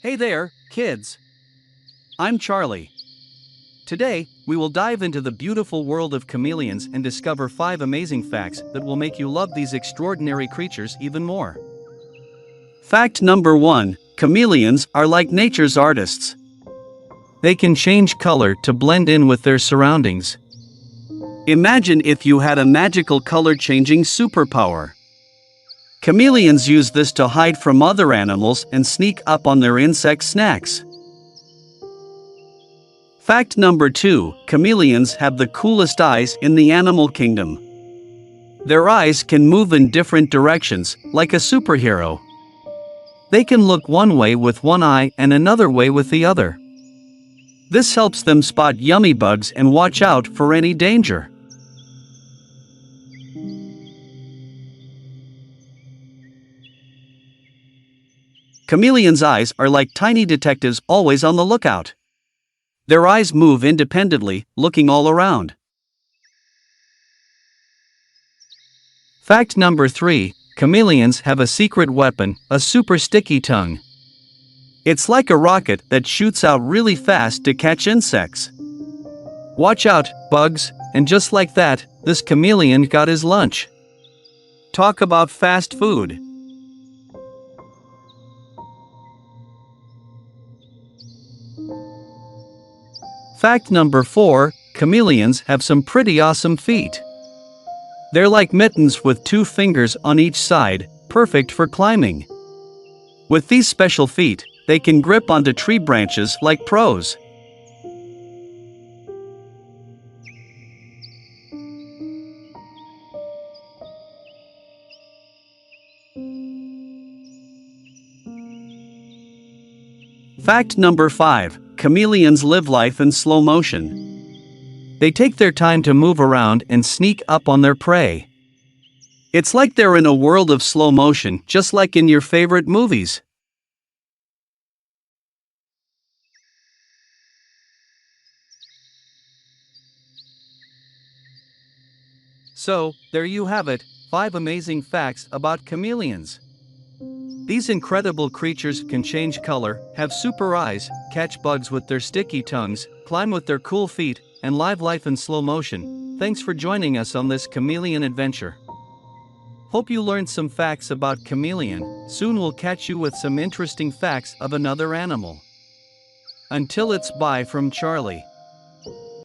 Hey there, kids. I'm Charlie. Today, we will dive into the beautiful world of chameleons and discover 5 amazing facts that will make you love these extraordinary creatures even more. Fact number 1: chameleons are like nature's artists. They can change color to blend in with their surroundings. Imagine if you had a magical color changing superpower. Chameleons use this to hide from other animals and sneak up on their insect snacks. Fact number 2: chameleons have the coolest eyes in the animal kingdom. Their eyes can move in different directions, like a superhero. They can look one way with one eye and another way with the other. This helps them spot yummy bugs and watch out for any danger. Chameleons' eyes are like tiny detectives always on the lookout. Their eyes move independently, looking all around. Fact number 3: chameleons have a secret weapon, a super sticky tongue. It's like a rocket that shoots out really fast to catch insects. Watch out, bugs, and just like that, this chameleon got his lunch. Talk about fast food. Fact number 4: chameleons have some pretty awesome feet. They're like mittens with 2 fingers on each side, perfect for climbing. With these special feet, they can grip onto tree branches like pros. Fact number 5: chameleons live life in slow motion. They take their time to move around and sneak up on their prey. It's like they're in a world of slow motion, just like in your favorite movies. So, there you have it, 5 amazing facts about chameleons. These incredible creatures can change color, have super eyes, catch bugs with their sticky tongues, climb with their cool feet, and live life in slow motion. Thanks for joining us on this chameleon adventure. Hope you learned some facts about chameleon. Soon we'll catch you with some interesting facts of another animal. Until it's bye from Charlie.